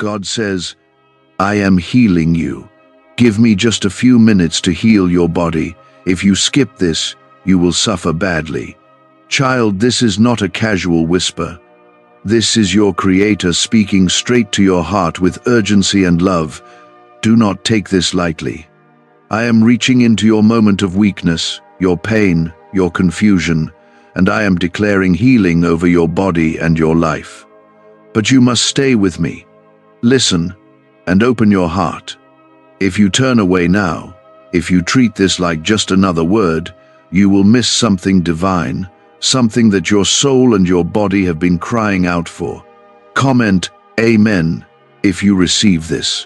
God says, I am healing you. Give me just a few minutes to heal your body. If you skip this, you will suffer badly. Child, this is not a casual whisper. This is your Creator speaking straight to your heart with urgency and love. Do not take this lightly. I am reaching into your moment of weakness, your pain, your confusion, and I am declaring healing over your body and your life. But you must stay with me. Listen and open your heart. If you turn away now, if you treat this like just another word, you will miss something divine, something that your soul and your body have been crying out for. Comment Amen if you receive this.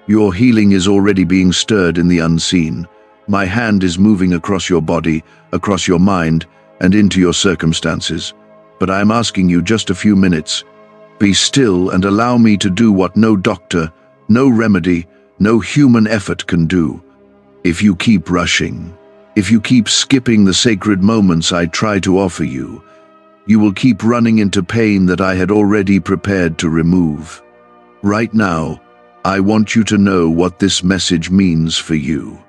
Your healing is already being stirred in the unseen. My hand is moving across your body, across your mind, and into your circumstances. But I am asking you just a few minutes. Be still and allow me to do what no doctor, no remedy, no human effort can do. If you keep rushing, if you keep skipping the sacred moments I try to offer you, you will keep running into pain that I had already prepared to remove. Right now, I want you to know what this message means for you.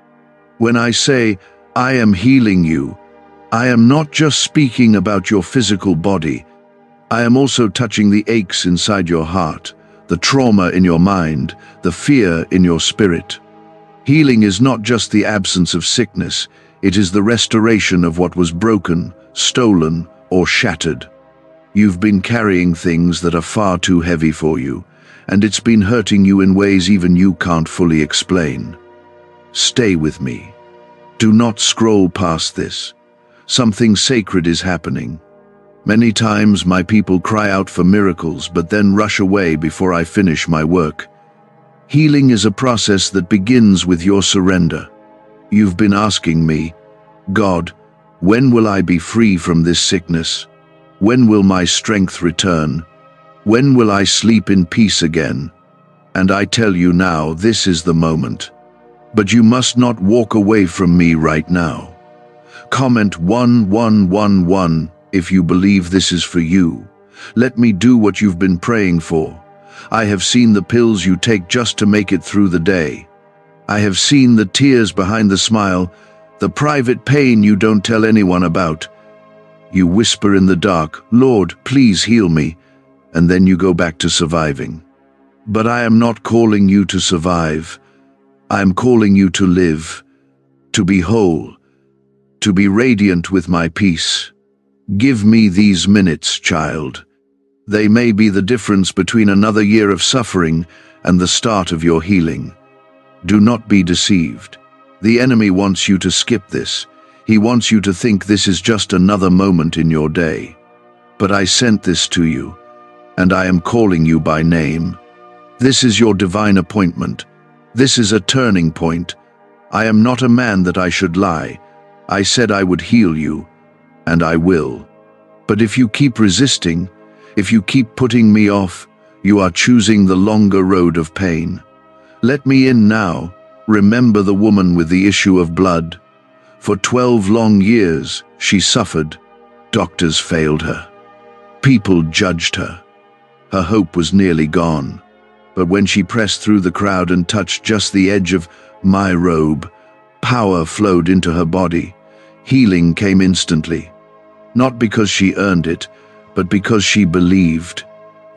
When I say, I am healing you, I am not just speaking about your physical body. I am also touching the aches inside your heart, the trauma in your mind, the fear in your spirit. Healing is not just the absence of sickness, it is the restoration of what was broken, stolen, or shattered. You've been carrying things that are far too heavy for you, and it's been hurting you in ways even you can't fully explain. Stay with me. Do not scroll past this. Something sacred is happening. Many times my people cry out for miracles but then rush away before I finish my work. Healing is a process that begins with your surrender. You've been asking me, God, when will I be free from this sickness? When will my strength return? When will I sleep in peace again? And I tell you now, this is the moment. But you must not walk away from me right now. Comment 1111 if you believe this is for you. Let me do what you've been praying for. I have seen the pills you take just to make it through the day. I have seen the tears behind the smile, the private pain you don't tell anyone about. You whisper in the dark, Lord, please heal me, and then you go back to surviving. But I am not calling you to survive. I am calling you to live, to be whole, to be radiant with my peace. Give me these minutes, child. They may be the difference between another year of suffering and the start of your healing. Do not be deceived. The enemy wants you to skip this. He wants you to think this is just another moment in your day. But I sent this to you, and I am calling you by name. This is your divine appointment. This is a turning point. I am not a man that I should lie. I said I would heal you, and I will. But if you keep resisting, if you keep putting me off, you are choosing the longer road of pain. Let me in now. Remember the woman with the issue of blood. For 12 long years, she suffered. Doctors failed her. People judged her. Her hope was nearly gone. But when she pressed through the crowd and touched just the edge of my robe, power flowed into her body. Healing came instantly. Not because she earned it, but because she believed.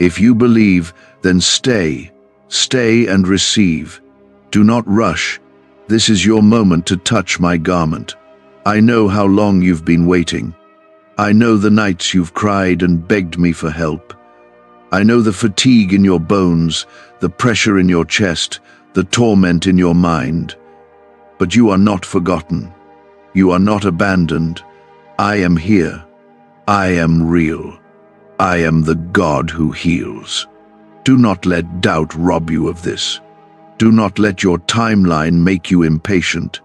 If you believe, then stay. Stay and receive. Do not rush. This is your moment to touch my garment. I know how long you've been waiting. I know the nights you've cried and begged me for help. I know the fatigue in your bones, the pressure in your chest, the torment in your mind. But you are not forgotten. You are not abandoned. I am here. I am real. I am the God who heals. Do not let doubt rob you of this. Do not let your timeline make you impatient.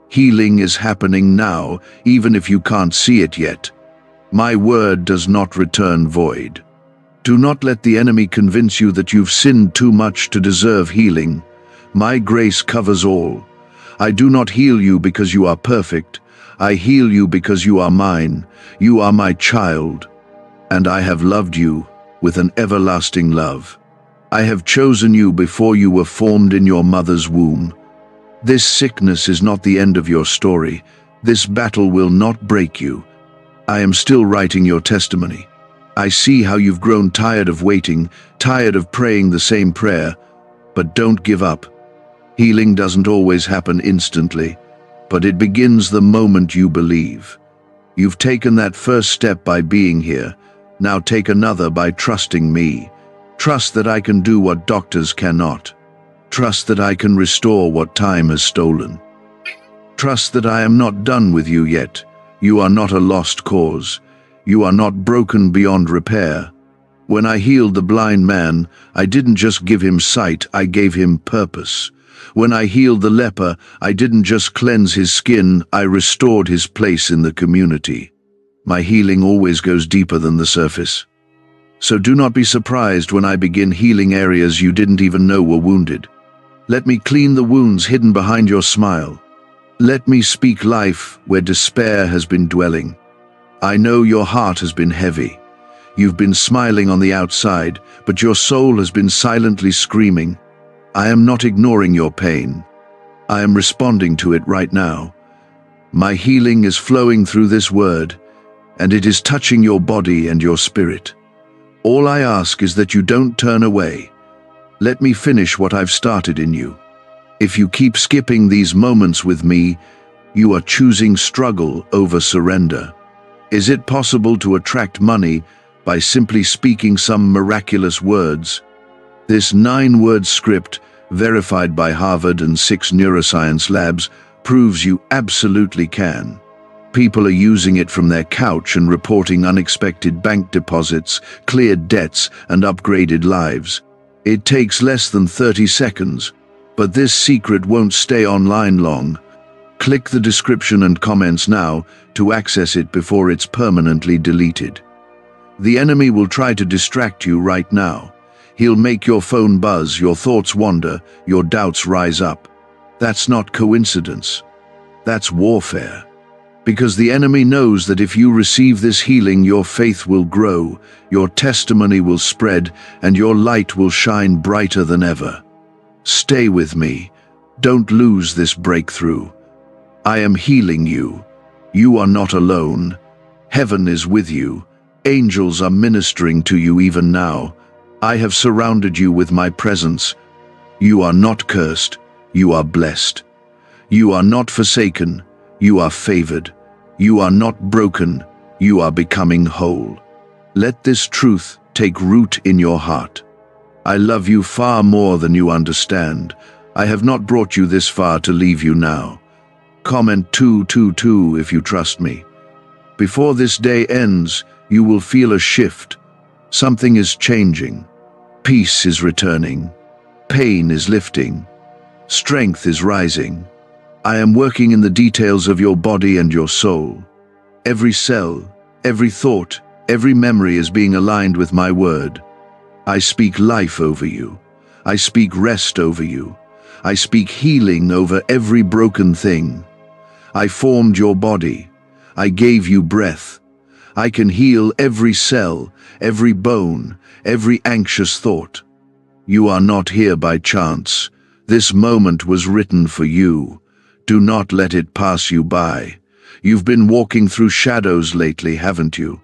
Healing is happening now, even if you can't see it yet. My word does not return void. Do not let the enemy convince you that you've sinned too much to deserve healing. My grace covers all. I do not heal you because you are perfect. I heal you because you are mine. You are my child. And I have loved you with an everlasting love. I have chosen you before you were formed in your mother's womb. This sickness is not the end of your story. This battle will not break you. I am still writing your testimony. I see how you've grown tired of waiting, tired of praying the same prayer, but don't give up. Healing doesn't always happen instantly, but it begins the moment you believe. You've taken that first step by being here. Now take another by trusting me. Trust that I can do what doctors cannot. Trust that I can restore what time has stolen. Trust that I am not done with you yet. You are not a lost cause. You are not broken beyond repair. When I healed the blind man, I didn't just give him sight, I gave him purpose. When I healed the leper, I didn't just cleanse his skin, I restored his place in the community. My healing always goes deeper than the surface. So do not be surprised when I begin healing areas you didn't even know were wounded. Let me clean the wounds hidden behind your smile. Let me speak life where despair has been dwelling. I know your heart has been heavy. You've been smiling on the outside, but your soul has been silently screaming. I am not ignoring your pain. I am responding to it right now. My healing is flowing through this word, and it is touching your body and your spirit. All I ask is that you don't turn away. Let me finish what I've started in you. If you keep skipping these moments with me, you are choosing struggle over surrender. Is it possible to attract money by simply speaking some miraculous words? This 9-word script, verified by Harvard and 6 neuroscience labs, proves you absolutely can. People are using it from their couch and reporting unexpected bank deposits, cleared debts, and upgraded lives. It takes less than 30 seconds, but this secret won't stay online long. Click the description and comments now to access it before it's permanently deleted. The enemy will try to distract you right now. He'll make your phone buzz, your thoughts wander, your doubts rise up. That's not coincidence. That's warfare. Because the enemy knows that if you receive this healing, your faith will grow, your testimony will spread, and your light will shine brighter than ever. Stay with me. Don't lose this breakthrough. I am healing you. You are not alone. Heaven is with you. Angels are ministering to you even now. I have surrounded you with my presence. You are not cursed. You are blessed. You are not forsaken. You are favored. You are not broken. You are becoming whole. Let this truth take root in your heart. I love you far more than you understand. I have not brought you this far to leave you now. Comment 222 if you trust me. Before this day ends, you will feel a shift. Something is changing. Peace is returning. Pain is lifting. Strength is rising. I am working in the details of your body and your soul. Every cell, every thought, every memory is being aligned with my word. I speak life over you. I speak rest over you. I speak healing over every broken thing. I formed your body. I gave you breath. I can heal every cell, every bone, every anxious thought. You are not here by chance. This moment was written for you. Do not let it pass you by. You've been walking through shadows lately, haven't you?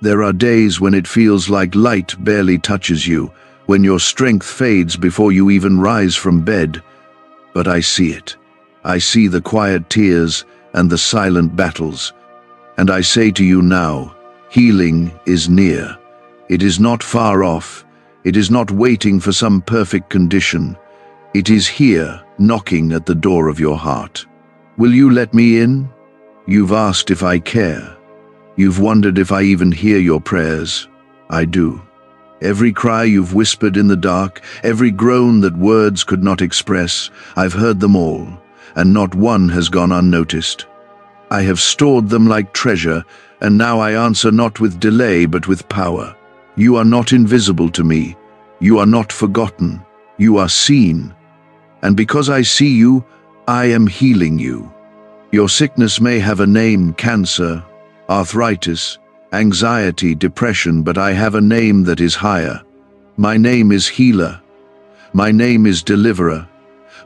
There are days when it feels like light barely touches you, when your strength fades before you even rise from bed. But I see it. I see the quiet tears and the silent battles. And I say to you now, healing is near. It is not far off. It is not waiting for some perfect condition. It is here, knocking at the door of your heart. Will you let me in? You've asked if I care. You've wondered if I even hear your prayers. I do. Every cry you've whispered in the dark, every groan that words could not express, I've heard them all, and not one has gone unnoticed. I have stored them like treasure, and now I answer not with delay but with power. You are not invisible to me. You are not forgotten. You are seen. And because I see you, I am healing you. Your sickness may have a name, cancer, arthritis, anxiety, depression, but I have a name that is higher. My name is Healer. My name is Deliverer.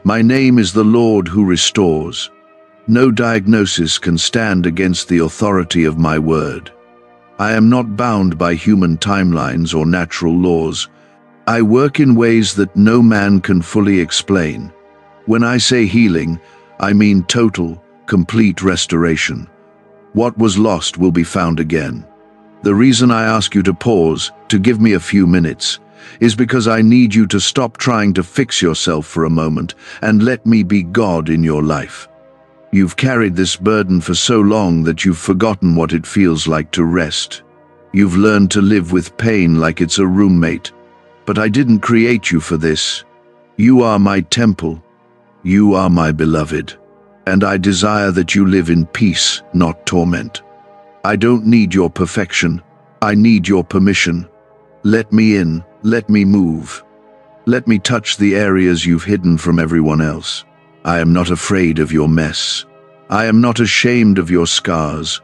My name is the Lord who restores. No diagnosis can stand against the authority of my word. I am not bound by human timelines or natural laws. I work in ways that no man can fully explain. When I say healing, I mean total, complete restoration. What was lost will be found again. The reason I ask you to pause, to give me a few minutes, is because I need you to stop trying to fix yourself for a moment and let me be God in your life. You've carried this burden for so long that you've forgotten what it feels like to rest. You've learned to live with pain like it's a roommate. But I didn't create you for this. You are my temple. You are my beloved. And I desire that you live in peace, not torment. I don't need your perfection. I need your permission. Let me in. Let me move. Let me touch the areas you've hidden from everyone else. I am not afraid of your mess. I am not ashamed of your scars.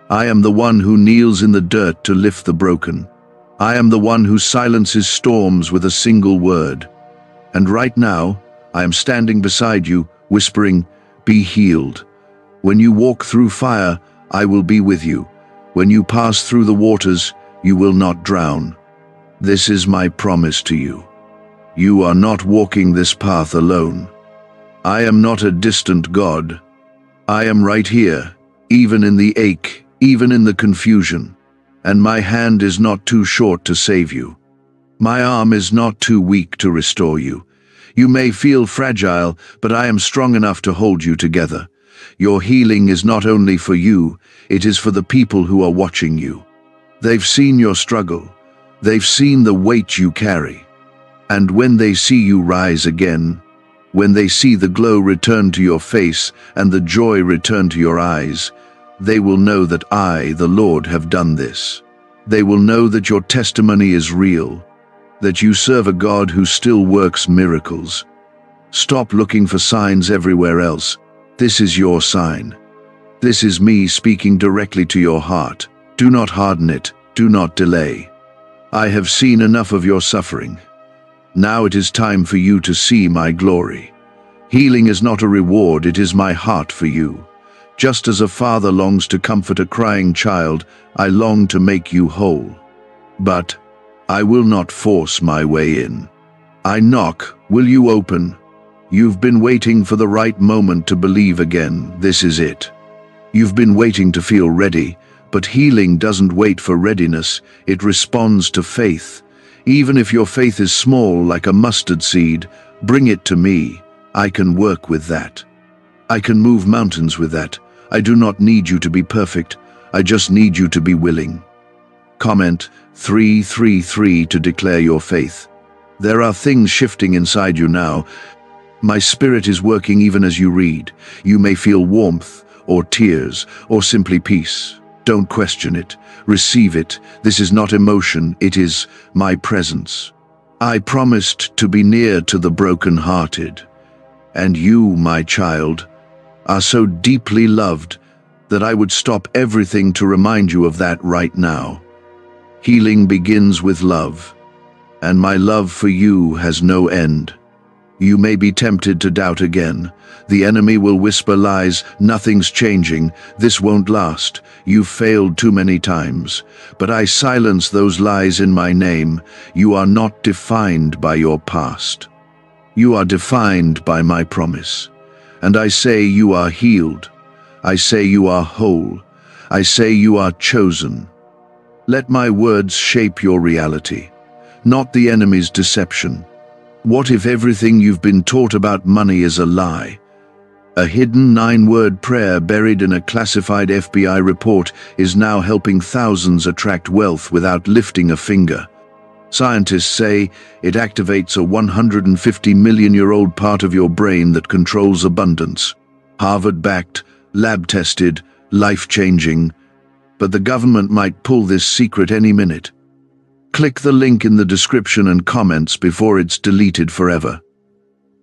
I am the one who kneels in the dirt to lift the broken. I am the one who silences storms with a single word. And right now, I am standing beside you, whispering, "Be healed." When you walk through fire, I will be with you. When you pass through the waters, you will not drown. This is my promise to you. You are not walking this path alone. I am not a distant God. I am right here, even in the ache, even in the confusion. And my hand is not too short to save you. My arm is not too weak to restore you. You may feel fragile, but I am strong enough to hold you together. Your healing is not only for you, it is for the people who are watching you. They've seen your struggle. They've seen the weight you carry. And when they see you rise again, when they see the glow return to your face and the joy return to your eyes, they will know that I, the Lord, have done this. They will know that your testimony is real, that you serve a God who still works miracles. Stop looking for signs everywhere else. This is your sign. This is me speaking directly to your heart. Do not harden it. Do not delay. I have seen enough of your suffering. Now it is time for you to see my glory. Healing is not a reward, it is my heart for you. Just as a father longs to comfort a crying child, I long to make you whole. But I will not force my way in. I knock, will you open? You've been waiting for the right moment to believe again. This is it. You've been waiting to feel ready, but healing doesn't wait for readiness, it responds to faith. Even if your faith is small like a mustard seed, bring it to me. I can work with that. I can move mountains with that. I do not need you to be perfect. I just need you to be willing. Comment 333 to declare your faith. There are things shifting inside you now. My spirit is working even as you read. You may feel warmth, or tears, or simply peace. Don't question it. Receive it. This is not emotion, it is my presence. I promised to be near to the broken-hearted. And you, my child, are so deeply loved that I would stop everything to remind you of that right now. Healing begins with love, and my love for you has no end. You may be tempted to doubt again. The enemy will whisper lies, nothing's changing, this won't last, you've failed too many times. But I silence those lies in my name. You are not defined by your past. You are defined by my promise. And I say you are healed. I say you are whole. I say you are chosen. Let my words shape your reality, not the enemy's deception. What if everything you've been taught about money is a lie? A hidden 9-word prayer buried in a classified FBI report is now helping thousands attract wealth without lifting a finger. Scientists say it activates a 150-million-year-old part of your brain that controls abundance. Harvard-backed, lab-tested, life-changing. But the government might pull this secret any minute. Click the link in the description and comments before it's deleted forever.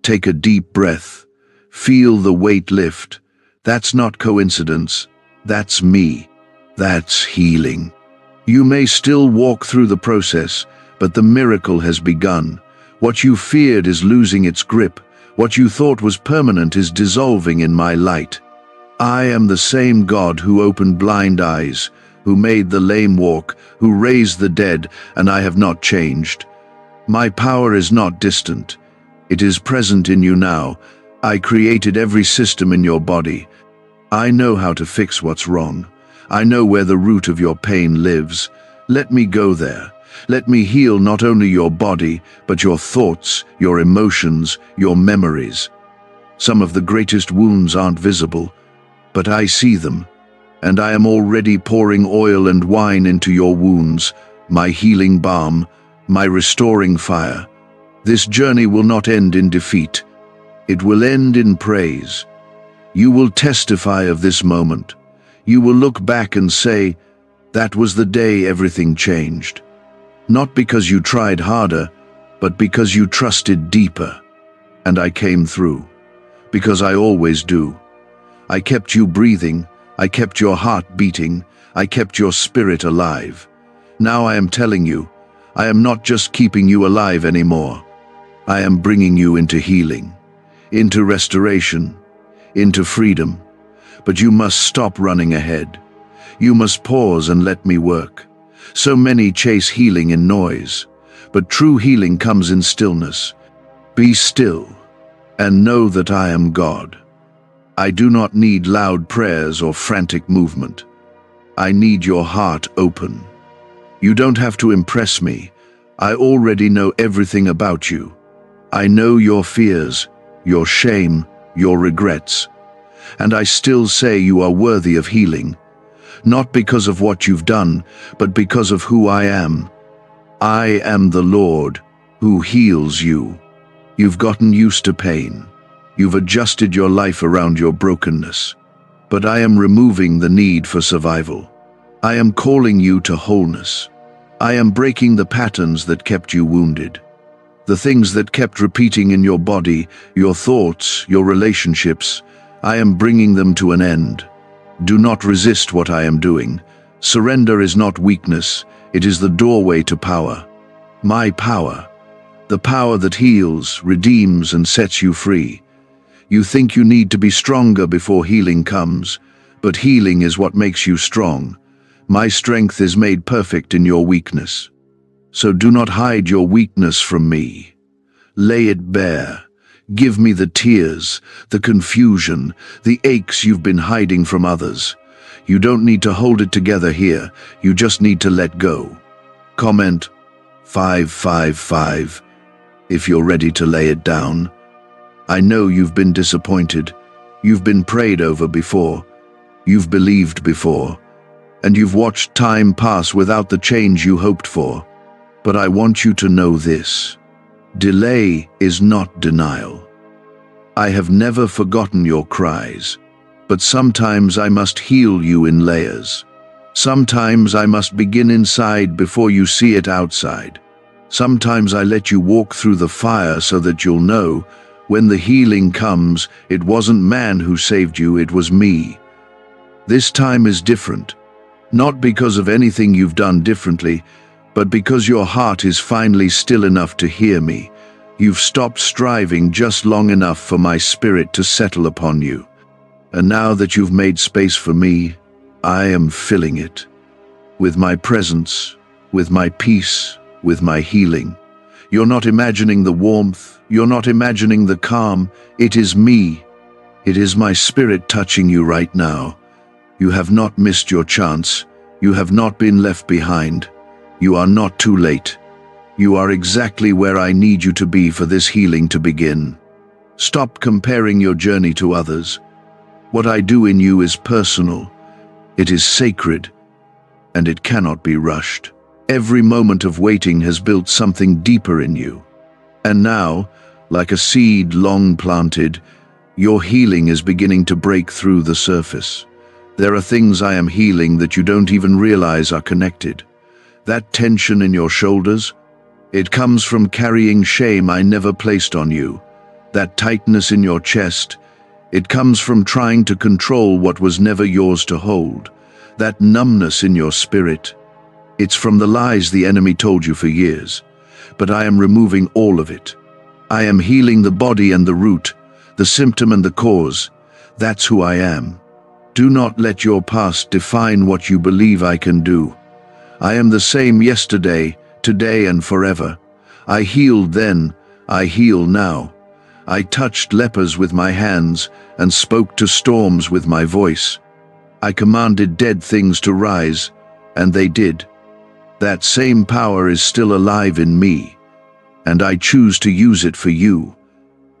Take a deep breath. Feel the weight lift. That's not coincidence. That's me. That's healing. You may still walk through the process, but the miracle has begun. What you feared is losing its grip. What you thought was permanent is dissolving in my light. I am the same God who opened blind eyes, who made the lame walk, who raised the dead, and I have not changed. My power is not distant. It is present in you now. I created every system in your body. I know how to fix what's wrong. I know where the root of your pain lives. Let me go there. Let me heal not only your body, but your thoughts, your emotions, your memories. Some of the greatest wounds aren't visible, but I see them, and I am already pouring oil and wine into your wounds, my healing balm, my restoring fire. This journey will not end in defeat. It will end in praise. You will testify of this moment. You will look back and say, that was the day everything changed. Not because you tried harder, but because you trusted deeper. And I came through, because I always do. I kept you breathing, I kept your heart beating, I kept your spirit alive. Now I am telling you, I am not just keeping you alive anymore. I am bringing you into healing, into restoration, into freedom. But you must stop running ahead. You must pause and let me work. So many chase healing in noise, but true healing comes in stillness. Be still and know that I am God. I do not need loud prayers or frantic movement. I need your heart open. You don't have to impress me. I already know everything about you. I know your fears, your shame, your regrets. And I still say you are worthy of healing. Not because of what you've done, but because of who I am. I am the Lord who heals you. You've gotten used to pain. You've adjusted your life around your brokenness. But I am removing the need for survival. I am calling you to wholeness. I am breaking the patterns that kept you wounded. The things that kept repeating in your body, your thoughts, your relationships, I am bringing them to an end. Do not resist what I am doing. Surrender is not weakness, it is the doorway to power. My power. The power that heals, redeems, and sets you free. You think you need to be stronger before healing comes, but healing is what makes you strong. My strength is made perfect in your weakness. So do not hide your weakness from me. Lay it bare. Give me the tears, the confusion, the aches you've been hiding from others. You don't need to hold it together here, you just need to let go. Comment 555 if you're ready to lay it down. I know you've been disappointed, you've been prayed over before, you've believed before, and you've watched time pass without the change you hoped for. But I want you to know this. Delay is not denial. I have never forgotten your cries, but sometimes I must heal you in layers. Sometimes I must begin inside before you see it outside. Sometimes I let you walk through the fire so that you'll know, when the healing comes, it wasn't man who saved you, it was me. This time is different, not because of anything you've done differently, but because your heart is finally still enough to hear me. You've stopped striving just long enough for my spirit to settle upon you. And now that you've made space for me, I am filling it. With my presence, with my peace, with my healing. You're not imagining the warmth, you're not imagining the calm. It is me. It is my spirit touching you right now. You have not missed your chance. You have not been left behind. You are not too late. You are exactly where I need you to be for this healing to begin. Stop comparing your journey to others. What I do in you is personal. It is sacred, and it cannot be rushed. Every moment of waiting has built something deeper in you. And now, like a seed long planted, your healing is beginning to break through the surface. There are things I am healing that you don't even realize are connected. That tension in your shoulders, it comes from carrying shame I never placed on you. That tightness in your chest, it comes from trying to control what was never yours to hold. That numbness in your spirit, it's from the lies the enemy told you for years. but I am removing all of it. I am healing the body and the root, the symptom and the cause. That's who I am. Do not let your past define what you believe I can do. I am the same yesterday, today, and forever. I healed then, I heal now. I touched lepers with my hands and spoke to storms with my voice. I commanded dead things to rise, and they did. That same power is still alive in me, and I choose to use it for you.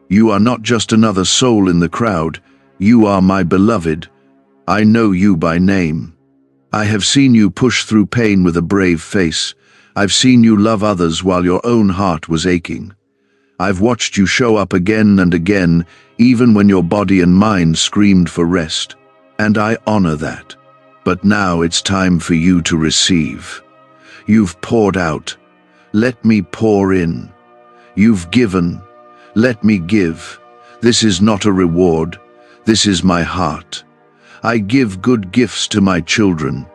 You are not just another soul in the crowd. You are my beloved. I know you by name. I have seen you push through pain with a brave face. I've seen you love others while your own heart was aching. I've watched you show up again and again, even when your body and mind screamed for rest. And I honor that. But now it's time for you to receive. You've poured out. Let me pour in. You've given. Let me give. This is not a reward. This is my heart. I give good gifts to my children.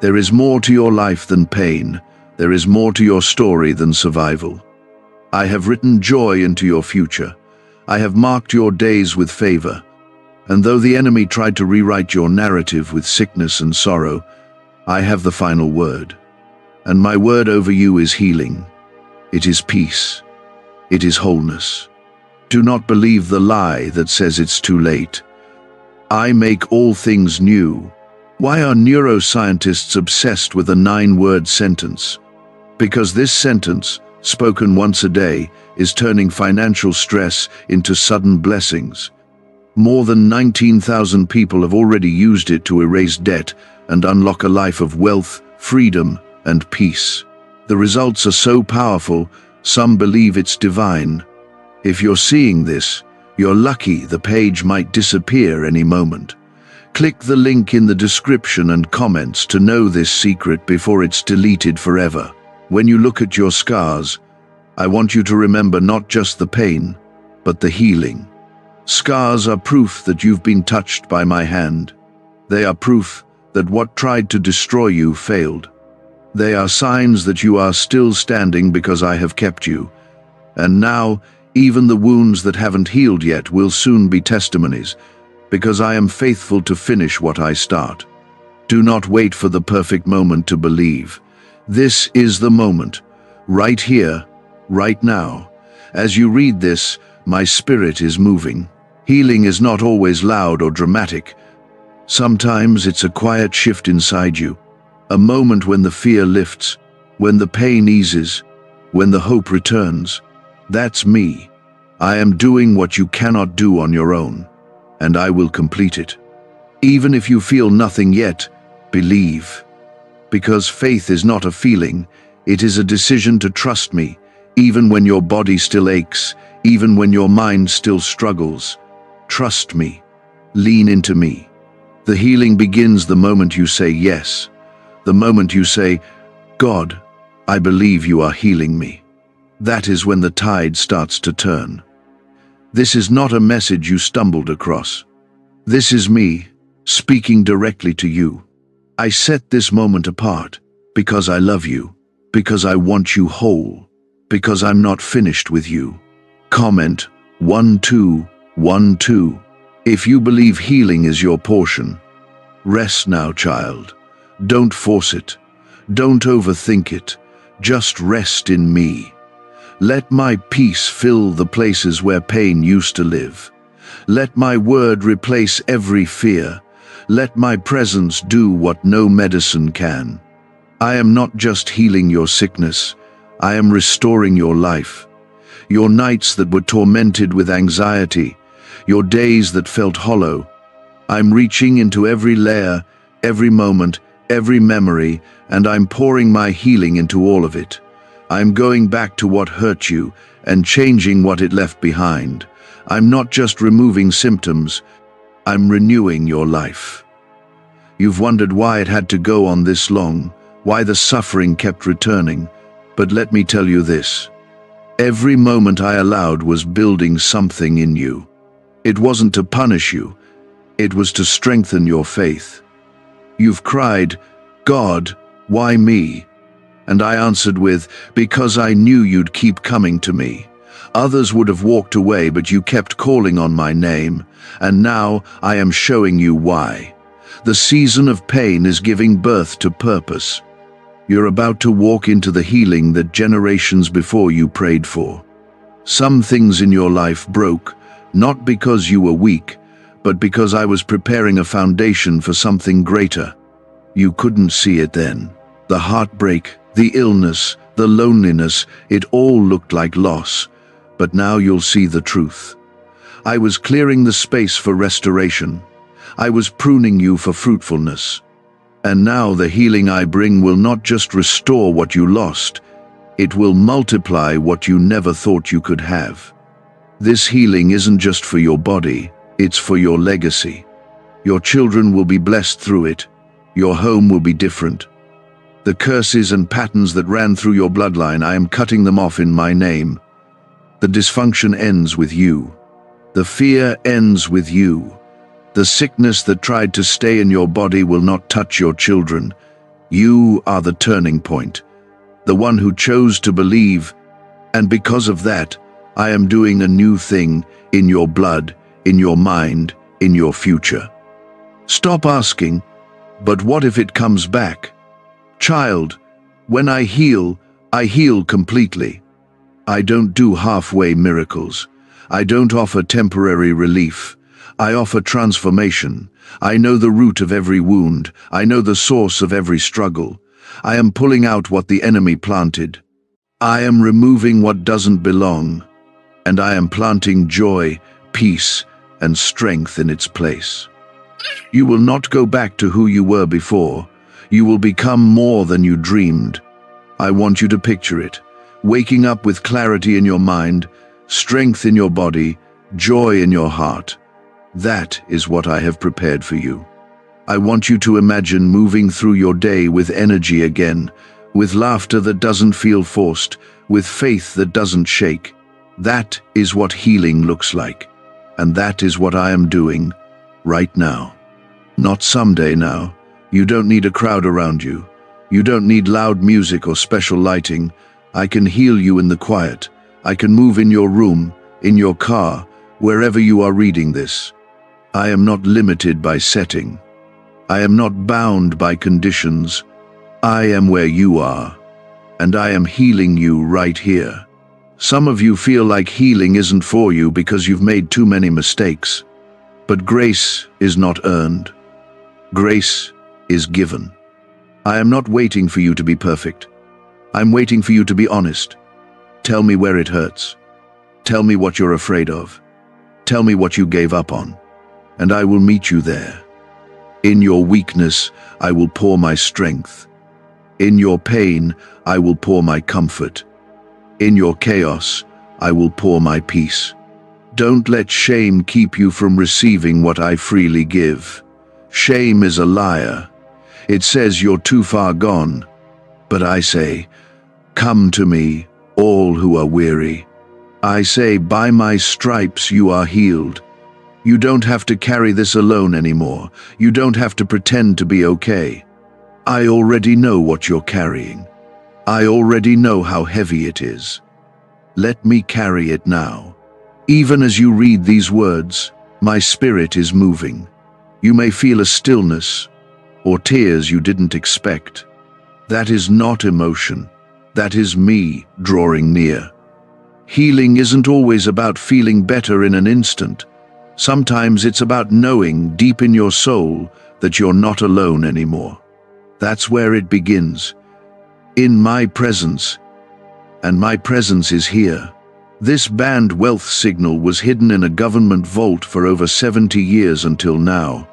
There is more to your life than pain. There is more to your story than survival. I have written joy into your future. I have marked your days with favor. And though the enemy tried to rewrite your narrative with sickness and sorrow, I have the final word. And my word over you is healing. It is peace. It is wholeness. Do not believe the lie that says it's too late. I make all things new. Why are neuroscientists obsessed with a 9-word sentence? Because this sentence, spoken once a day, is turning financial stress into sudden blessings. More than 19,000 people have already used it to erase debt and unlock a life of wealth, freedom, and peace. The results are so powerful, some believe it's divine. If you're seeing this, you're lucky. The page might disappear any moment. Click the link in the description and comments to know this secret before it's deleted forever. When you look at your scars, I want you to remember not just the pain, but the healing. Scars are proof that you've been touched by my hand. They are proof that what tried to destroy you failed. They are signs that you are still standing because I have kept you. And now, even the wounds that haven't healed yet will soon be testimonies, because I am faithful to finish what I start. Do not wait for the perfect moment to believe. This is the moment, right here, right now. As you read this, my spirit is moving. Healing is not always loud or dramatic. Sometimes it's a quiet shift inside you, a moment when the fear lifts, when the pain eases, when the hope returns. That's me. I am doing what you cannot do on your own, and I will complete it. Even if you feel nothing yet, believe. Because faith is not a feeling, it is a decision to trust me, even when your body still aches, even when your mind still struggles. Trust me. Lean into me. The healing begins the moment you say yes. The moment you say, God, I believe you are healing me. That is when the tide starts to turn. This is not a message you stumbled across. This is me, speaking directly to you. I set this moment apart because I love you, because I want you whole, because I'm not finished with you. Comment 1212 if you believe healing is your portion. Rest now, child. Don't force it. Don't overthink it. Just rest in me. Let my peace fill the places where pain used to live. Let my word replace every fear. Let my presence do what no medicine can. I am not just healing your sickness. I am restoring your life. Your nights that were tormented with anxiety, your days that felt hollow. I'm reaching into every layer, every moment, every memory, and I'm pouring my healing into all of it. I'm going back to what hurt you and changing what it left behind. I'm not just removing symptoms, I'm renewing your life. You've wondered why it had to go on this long, why the suffering kept returning. But let me tell you this. Every moment I allowed was building something in you. It wasn't to punish you, it was to strengthen your faith. You've cried, God, why me? And I answered with, "Because I knew you'd keep coming to me. Others would have walked away, but you kept calling on my name, and now I am showing you why. The season of pain is giving birth to purpose. You're about to walk into the healing that generations before you prayed for. Some things in your life broke, not because you were weak, but because I was preparing a foundation for something greater. You couldn't see it then. The heartbreak, the illness, the loneliness, it all looked like loss. But now you'll see the truth. I was clearing the space for restoration. I was pruning you for fruitfulness. And now the healing I bring will not just restore what you lost, it will multiply what you never thought you could have. This healing isn't just for your body, it's for your legacy. Your children will be blessed through it. Your home will be different. The curses and patterns that ran through your bloodline, I am cutting them off in my name. The dysfunction ends with you. The fear ends with you. The sickness that tried to stay in your body will not touch your children. You are the turning point, the one who chose to believe, and because of that, I am doing a new thing in your blood, in your mind, in your future. Stop asking, but what if it comes back? Child, when I heal completely. I don't do halfway miracles. I don't offer temporary relief. I offer transformation. I know the root of every wound. I know the source of every struggle. I am pulling out what the enemy planted. I am removing what doesn't belong. And I am planting joy, peace, and strength in its place. You will not go back to who you were before. You will become more than you dreamed. I want you to picture it. Waking up with clarity in your mind, strength in your body, joy in your heart. That is what I have prepared for you. I want you to imagine moving through your day with energy again, with laughter that doesn't feel forced, with faith that doesn't shake. That is what healing looks like. And that is what I am doing right now. Not someday now. You don't need a crowd around you. You don't need loud music or special lighting. I can heal you in the quiet. I can move in your room, in your car, wherever you are reading this. I am not limited by setting. I am not bound by conditions. I am where you are, and I am healing you right here. Some of you feel like healing isn't for you because you've made too many mistakes. But grace is not earned. Grace is given. I am not waiting for you to be perfect. I'm waiting for you to be honest. Tell me where it hurts. Tell me what you're afraid of. Tell me what you gave up on, and I will meet you there. In your weakness, I will pour my strength. In your pain, I will pour my comfort. In your chaos, I will pour my peace. Don't let shame keep you from receiving what I freely give. Shame is a liar. It says you're too far gone. But I say, come to me, all who are weary. I say, by my stripes you are healed. You don't have to carry this alone anymore. You don't have to pretend to be okay. I already know what you're carrying. I already know how heavy it is. Let me carry it now. Even as you read these words, my spirit is moving. You may feel a stillness or tears you didn't expect. That is not emotion. That is me drawing near. Healing isn't always about feeling better in an instant. Sometimes it's about knowing deep in your soul that you're not alone anymore. That's where it begins. In my presence. And my presence is here. This banned wealth signal was hidden in a government vault for over 70 years until now.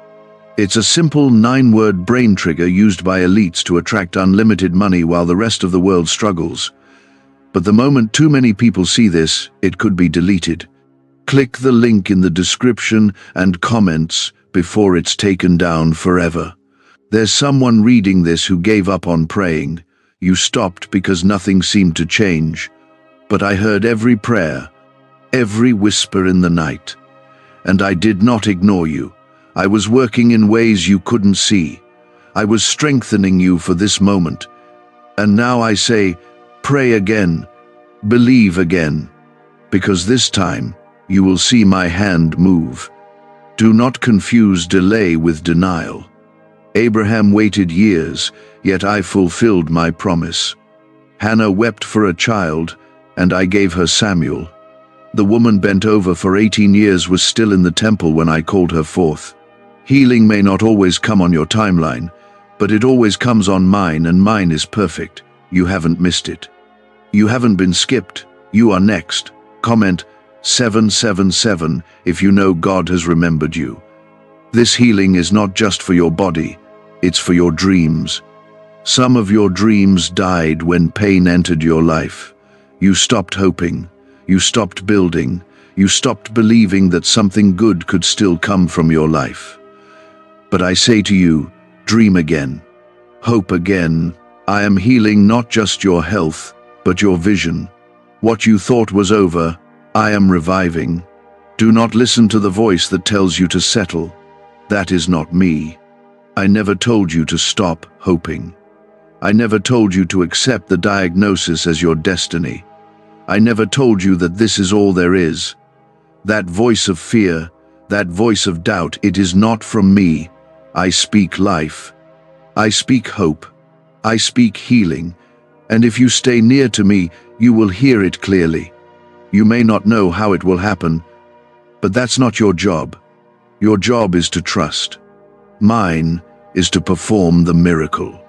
It's a simple 9-word brain trigger used by elites to attract unlimited money while the rest of the world struggles. But the moment too many people see this, it could be deleted. Click the link in the description and comments before it's taken down forever. There's someone reading this who gave up on praying. You stopped because nothing seemed to change. But I heard every prayer, every whisper in the night. And I did not ignore you. I was working in ways you couldn't see. I was strengthening you for this moment. And now I say, pray again, believe again, because this time you will see my hand move. Do not confuse delay with denial. Abraham waited years, yet I fulfilled my promise. Hannah wept for a child, and I gave her Samuel. The woman bent over for 18 years was still in the temple when I called her forth. Healing may not always come on your timeline, but it always comes on mine, and mine is perfect. You haven't missed it. You haven't been skipped. You are next. Comment 777 if you know God has remembered you. This healing is not just for your body, it's for your dreams. Some of your dreams died when pain entered your life. You stopped hoping. You stopped building. You stopped believing that something good could still come from your life. But I say to you, dream again. Hope again. I am healing not just your health, but your vision. What you thought was over, I am reviving. Do not listen to the voice that tells you to settle. That is not me. I never told you to stop hoping. I never told you to accept the diagnosis as your destiny. I never told you that this is all there is. That voice of fear, that voice of doubt, it is not from me. I speak life. I speak hope. I speak healing. And if you stay near to me, you will hear it clearly. You may not know how it will happen, but that's not your job. Your job is to trust. Mine is to perform the miracle.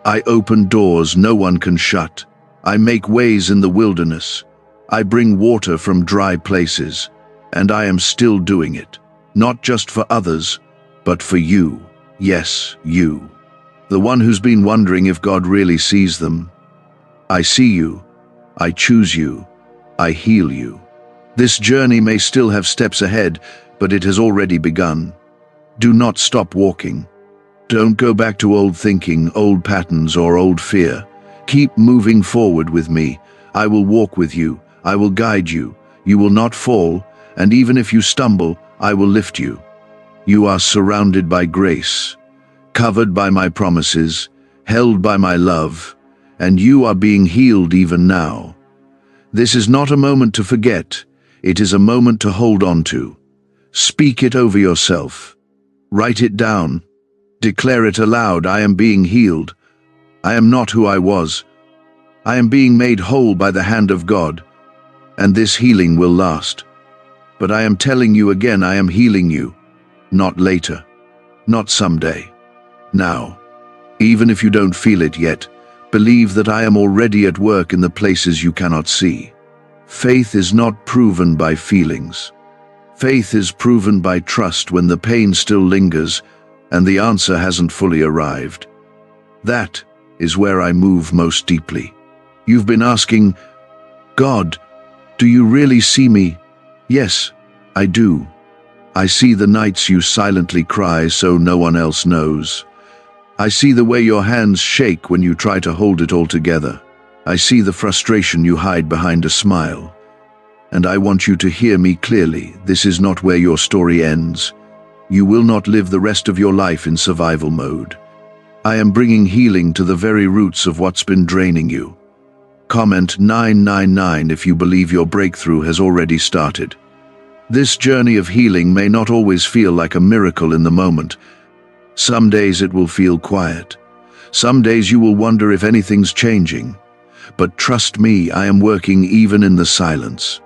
I open doors no one can shut. I make ways in the wilderness. I bring water from dry places. And I am still doing it. Not just for others, but for you. Yes, you. The one who's been wondering if God really sees them. I see you. I choose you. I heal you. This journey may still have steps ahead, but it has already begun. Do not stop walking. Don't go back to old thinking, old patterns, or old fear. Keep moving forward with me. I will walk with you. I will guide you. You will not fall, and even if you stumble, I will lift you. You are surrounded by grace, covered by my promises, held by my love, and you are being healed even now. This is not a moment to forget. It is a moment to hold on to. Speak it over yourself. Write it down. Declare it aloud. I am being healed. I am not who I was. I am being made whole by the hand of God, and this healing will last. But I am telling you again, I am healing you. Not later. Not someday. Now. Even if you don't feel it yet, believe that I am already at work in the places you cannot see. Faith is not proven by feelings. Faith is proven by trust when the pain still lingers and the answer hasn't fully arrived. That is where I move most deeply. You've been asking, God, do you really see me? Yes, I do. I see the nights you silently cry so no one else knows. I see the way your hands shake when you try to hold it all together. I see the frustration you hide behind a smile. And I want you to hear me clearly. This is not where your story ends. You will not live the rest of your life in survival mode. I am bringing healing to the very roots of what's been draining you. Comment 999 if you believe your breakthrough has already started. This journey of healing may not always feel like a miracle in the moment. Some days it will feel quiet. Some days you will wonder if anything's changing. But trust me, I am working even in the silence.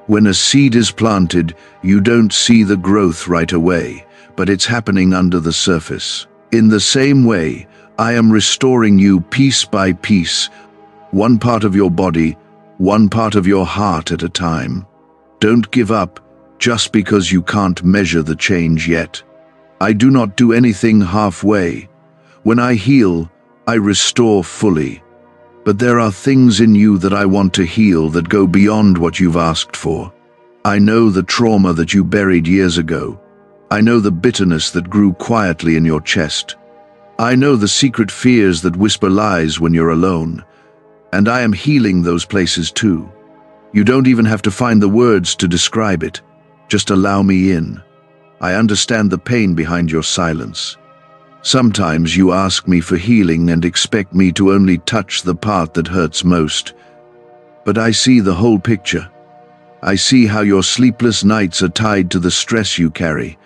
When a seed is planted, you don't see the growth right away, but it's happening under the surface. In the same way, I am restoring you piece by piece, one part of your body, one part of your heart at a time. Don't give up just because you can't measure the change yet. I do not do anything halfway. When I heal, I restore fully. But there are things in you that I want to heal that go beyond what you've asked for. I know the trauma that you buried years ago. I know the bitterness that grew quietly in your chest. I know the secret fears that whisper lies when you're alone. And I am healing those places too. You don't even have to find the words to describe it. Just allow me in. I understand the pain behind your silence. Sometimes you ask me for healing and expect me to only touch the part that hurts most. But I see the whole picture. I see how your sleepless nights are tied to the stress you carry.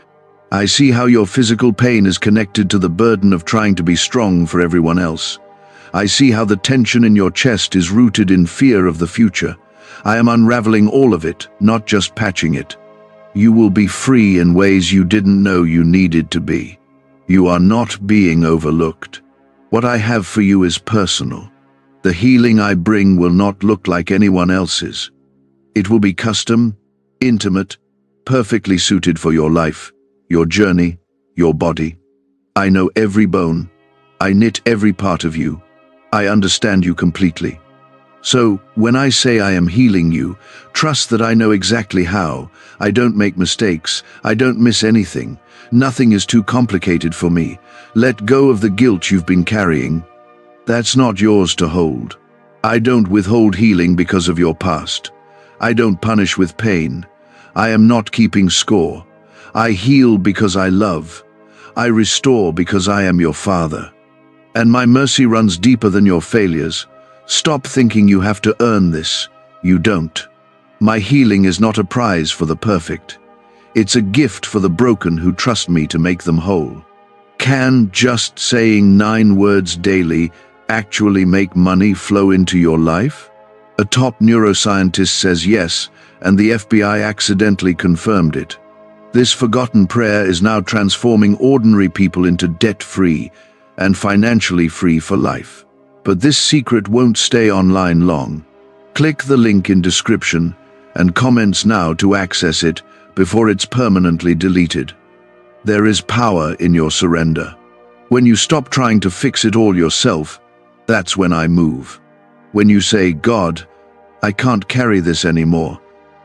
I see how your physical pain is connected to the burden of trying to be strong for everyone else. I see how the tension in your chest is rooted in fear of the future. I am unraveling all of it, not just patching it. You will be free in ways you didn't know you needed to be. You are not being overlooked. What I have for you is personal. The healing I bring will not look like anyone else's. It will be custom, intimate, perfectly suited for your life, your journey, your body. I know every bone. I knit every part of you. I understand you completely. So, when I say I am healing you, trust that I know exactly how. I don't make mistakes. I don't miss anything. Nothing is too complicated for me. Let go of the guilt you've been carrying. That's not yours to hold. I don't withhold healing because of your past. I don't punish with pain. I am not keeping score. I heal because I love. I restore because I am your Father. And my mercy runs deeper than your failures. Stop thinking you have to earn this. You don't. My healing is not a prize for the perfect. It's a gift for the broken who trust me to make them whole. Can just saying 9 words daily actually make money flow into your life? A top neuroscientist says yes, and the FBI accidentally confirmed it. This forgotten prayer is now transforming ordinary people into debt-free and financially free for life. But this secret won't stay online long. Click the link in description and comments now to access it before it's permanently deleted. There is power in your surrender. When you stop trying to fix it all yourself, that's when I move. When you say, God, I can't carry this anymore,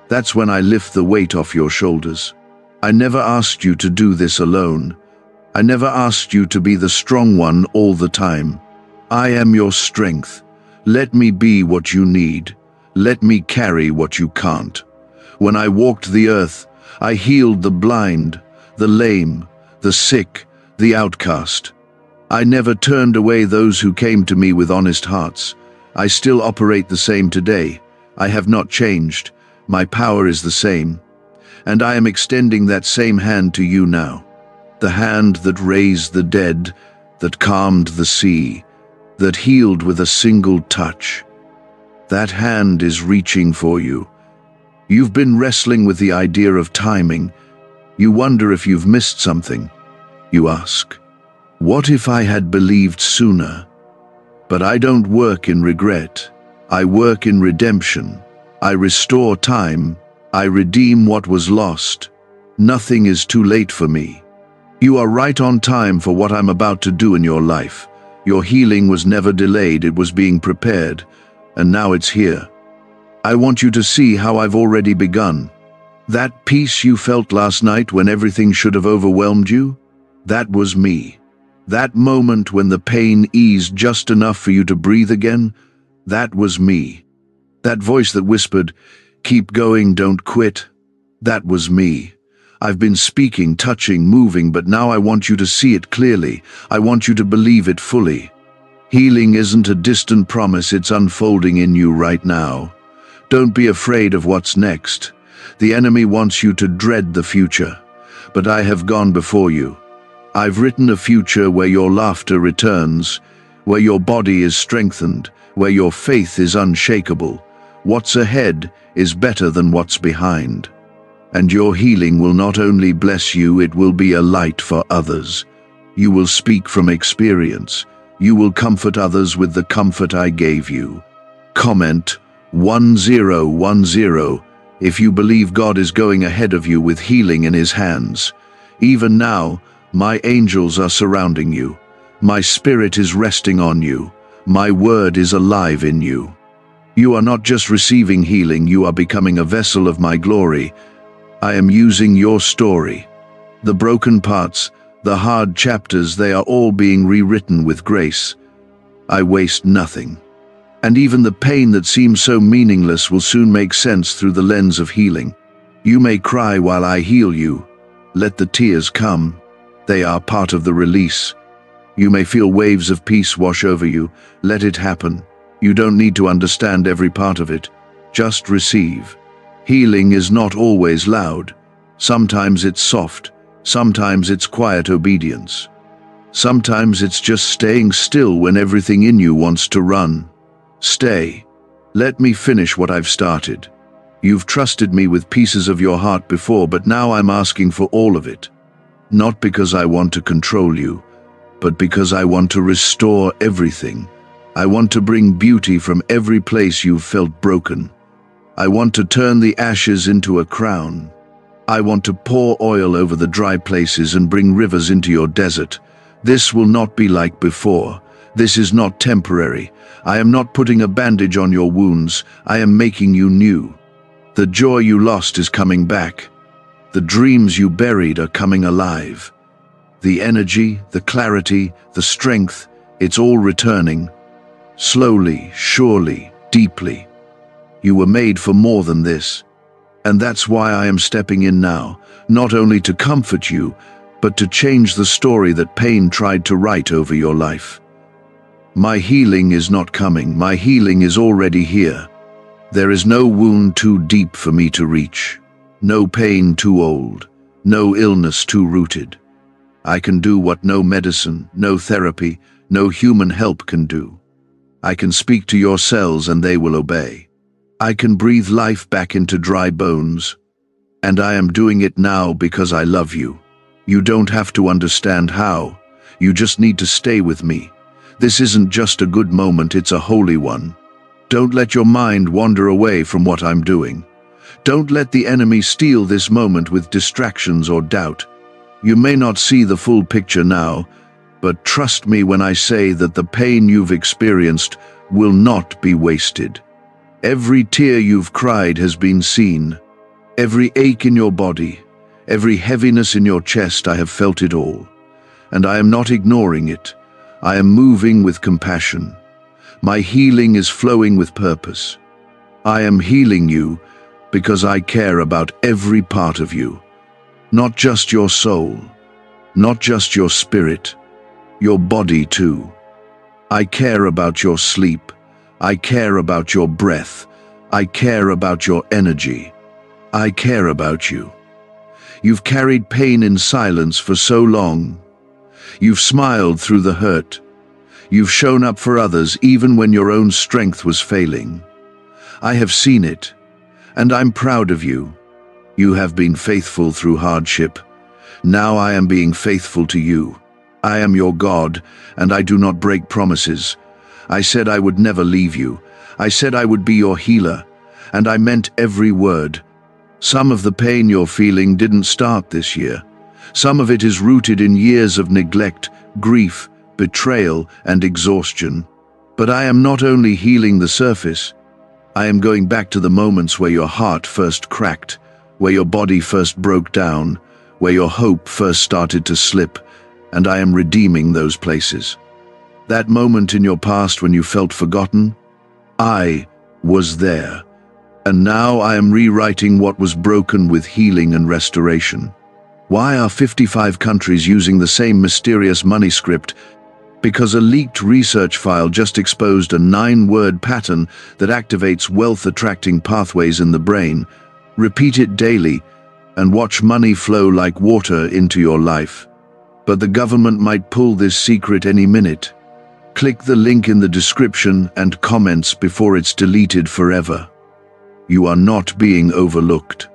that's when I lift the weight off your shoulders. I never asked you to do this alone. I never asked you to be the strong one all the time. I am your strength. Let me be what you need. Let me carry what you can't. When I walked the earth, I healed the blind, the lame, the sick, the outcast. I never turned away those who came to me with honest hearts. I still operate the same today. I have not changed. My power is the same. And I am extending that same hand to you now. The hand that raised the dead, that calmed the sea, that healed with a single touch. That hand is reaching for you. You've been wrestling with the idea of timing. You wonder if you've missed something. You ask, what if I had believed sooner? But I don't work in regret. I work in redemption. I restore time. I redeem what was lost. Nothing is too late for me. You are right on time for what I'm about to do in your life. Your healing was never delayed, it was being prepared, and now it's here. I want you to see how I've already begun. That peace you felt last night when everything should have overwhelmed you, that was me. That moment when the pain eased just enough for you to breathe again, that was me. That voice that whispered, keep going, don't quit, that was me. I've been speaking, touching, moving, but now I want you to see it clearly. I want you to believe it fully. Healing isn't a distant promise, it's unfolding in you right now. Don't be afraid of what's next. The enemy wants you to dread the future, but I have gone before you. I've written a future where your laughter returns, where your body is strengthened, where your faith is unshakable. What's ahead is better than what's behind. And your healing will not only bless you, it will be a light for others. You will speak from experience. You will comfort others with the comfort I gave you. Comment 1010 if you believe God is going ahead of you with healing in His hands. Even now, my angels are surrounding you. My spirit is resting on you. My word is alive in you. You are not just receiving healing, you are becoming a vessel of my glory. I am using your story. The broken parts, the hard chapters, they are all being rewritten with grace. I waste nothing. And even the pain that seems so meaningless will soon make sense through the lens of healing. You may cry while I heal you. Let the tears come. They are part of the release. You may feel waves of peace wash over you. Let it happen. You don't need to understand every part of it. Just receive. Healing is not always loud. Sometimes it's soft. Sometimes it's quiet obedience. Sometimes it's just staying still when everything in you wants to run. Stay. Let me finish what I've started. You've trusted me with pieces of your heart before, but now I'm asking for all of it. Not because I want to control you, but because I want to restore everything. I want to bring beauty from every place you've felt broken. I want to turn the ashes into a crown. I want to pour oil over the dry places and bring rivers into your desert. This will not be like before. This is not temporary. I am not putting a bandage on your wounds. I am making you new. The joy you lost is coming back. The dreams you buried are coming alive. The energy, the clarity, the strength, it's all returning. Slowly, surely, deeply. You were made for more than this. And that's why I am stepping in now, not only to comfort you, but to change the story that pain tried to write over your life. My healing is not coming. My healing is already here. There is no wound too deep for me to reach. No pain too old. No illness too rooted. I can do what no medicine, no therapy, no human help can do. I can speak to your cells and they will obey. I can breathe life back into dry bones. And I am doing it now because I love you. You don't have to understand how. You just need to stay with me. This isn't just a good moment, it's a holy one. Don't let your mind wander away from what I'm doing. Don't let the enemy steal this moment with distractions or doubt. You may not see the full picture now, but trust me when I say that the pain you've experienced will not be wasted. Every tear you've cried has been seen. Every ache in your body, every heaviness in your chest, I have felt it all. And I am not ignoring it. I am moving with compassion. My healing is flowing with purpose. I am healing you because I care about every part of you. Not just your soul, not just your spirit, your body too. I care about your sleep. I care about your breath. I care about your energy. I care about you. You've carried pain in silence for so long. You've smiled through the hurt. You've shown up for others even when your own strength was failing. I have seen it, and I'm proud of you. You have been faithful through hardship. Now I am being faithful to you. I am your God, and I do not break promises. I said I would never leave you. I said I would be your healer, and I meant every word. Some of the pain you're feeling didn't start this year. Some of it is rooted in years of neglect, grief, betrayal, and exhaustion. But I am not only healing the surface. I am going back to the moments where your heart first cracked, where your body first broke down, where your hope first started to slip, and I am redeeming those places. That moment in your past when you felt forgotten, I was there. And now I am rewriting what was broken with healing and restoration. Why are 55 countries using the same mysterious money script? Because a leaked research file just exposed a 9-word pattern that activates wealth-attracting pathways in the brain. Repeat it daily, and watch money flow like water into your life. But the government might pull this secret any minute. Click the link in the description and comments before it's deleted forever. You are not being overlooked.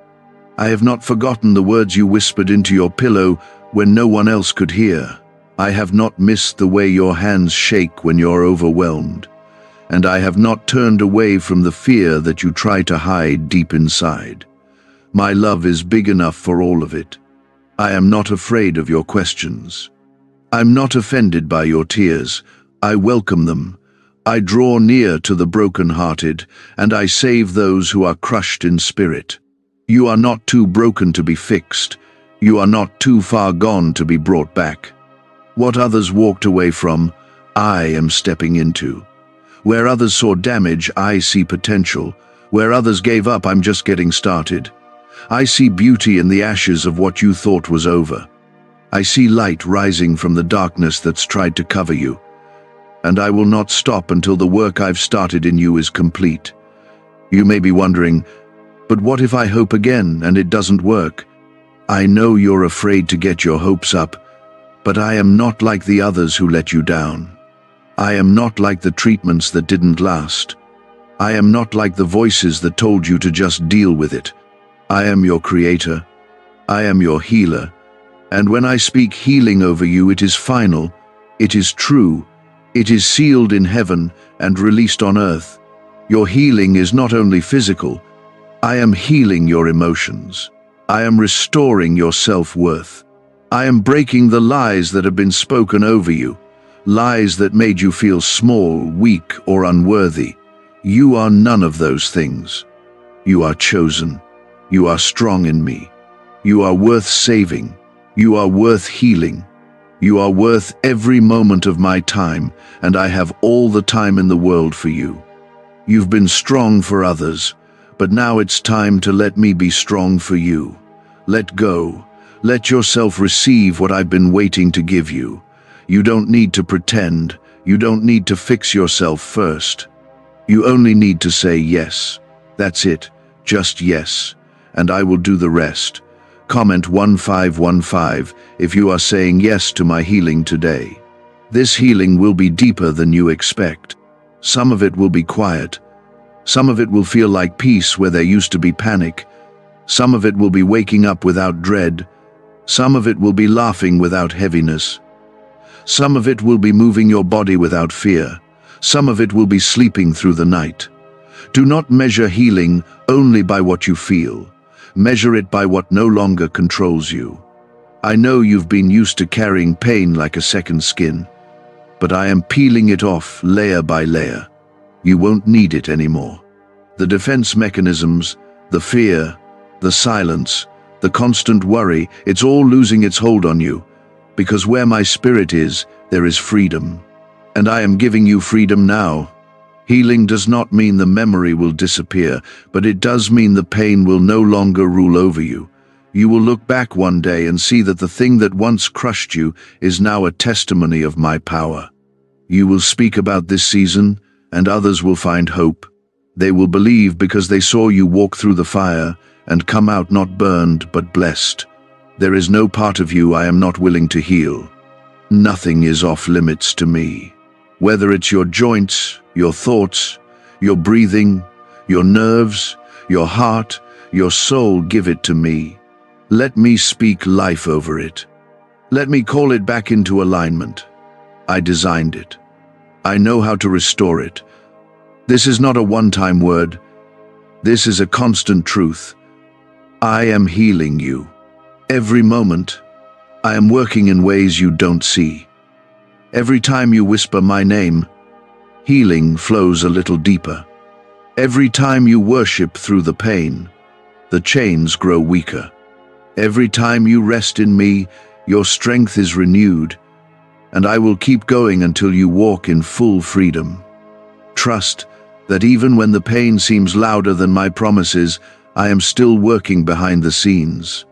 I have not forgotten the words you whispered into your pillow when no one else could hear. I have not missed the way your hands shake when you're overwhelmed. And I have not turned away from the fear that you try to hide deep inside. My love is big enough for all of it. I am not afraid of your questions. I'm not offended by your tears. I welcome them. I draw near to the broken-hearted, and I save those who are crushed in spirit. You are not too broken to be fixed. You are not too far gone to be brought back. What others walked away from, I am stepping into. Where others saw damage, I see potential. Where others gave up, I'm just getting started. I see beauty in the ashes of what you thought was over. I see light rising from the darkness that's tried to cover you, and I will not stop until the work I've started in you is complete. You may be wondering, but what if I hope again and it doesn't work? I know you're afraid to get your hopes up, but I am not like the others who let you down. I am not like the treatments that didn't last. I am not like the voices that told you to just deal with it. I am your creator. I am your healer. And when I speak healing over you, it is final, it is true, it is sealed in heaven and released on earth. Your healing is not only physical. I am healing your emotions. I am restoring your self-worth. I am breaking the lies that have been spoken over you, lies that made you feel small, weak, or unworthy. You are none of those things. You are chosen. You are strong in me. You are worth saving. You are worth healing. You are worth every moment of my time, and I have all the time in the world for you. You've been strong for others, but now it's time to let me be strong for you. Let go. Let yourself receive what I've been waiting to give you. You don't need to pretend. You don't need to fix yourself first. You only need to say yes. That's it. Just yes. And I will do the rest. Comment 1515 if you are saying yes to my healing today. This healing will be deeper than you expect. Some of it will be quiet. Some of it will feel like peace where there used to be panic. Some of it will be waking up without dread. Some of it will be laughing without heaviness. Some of it will be moving your body without fear. Some of it will be sleeping through the night. Do not measure healing only by what you feel. Measure it by what no longer controls you. I know you've been used to carrying pain like a second skin, but I am peeling it off layer by layer. You won't need it anymore. The defense mechanisms, the fear, the silence, the constant worry, it's all losing its hold on you, because where my spirit is, there is freedom. And I am giving you freedom now. Healing does not mean the memory will disappear, but it does mean the pain will no longer rule over you. You will look back one day and see that the thing that once crushed you is now a testimony of my power. You will speak about this season, and others will find hope. They will believe because they saw you walk through the fire and come out not burned but blessed. There is no part of you I am not willing to heal. Nothing is off limits to me. Whether it's your joints, your thoughts, your breathing, your nerves, your heart, your soul, give it to me. Let me speak life over it. Let me call it back into alignment. I designed it. I know how to restore it. This is not a one-time word. This is a constant truth. I am healing you. Every moment, I am working in ways you don't see. Every time you whisper my name, healing flows a little deeper. Every time you worship through the pain, the chains grow weaker. Every time you rest in me, your strength is renewed, and I will keep going until you walk in full freedom. Trust that even when the pain seems louder than my promises, I am still working behind the scenes.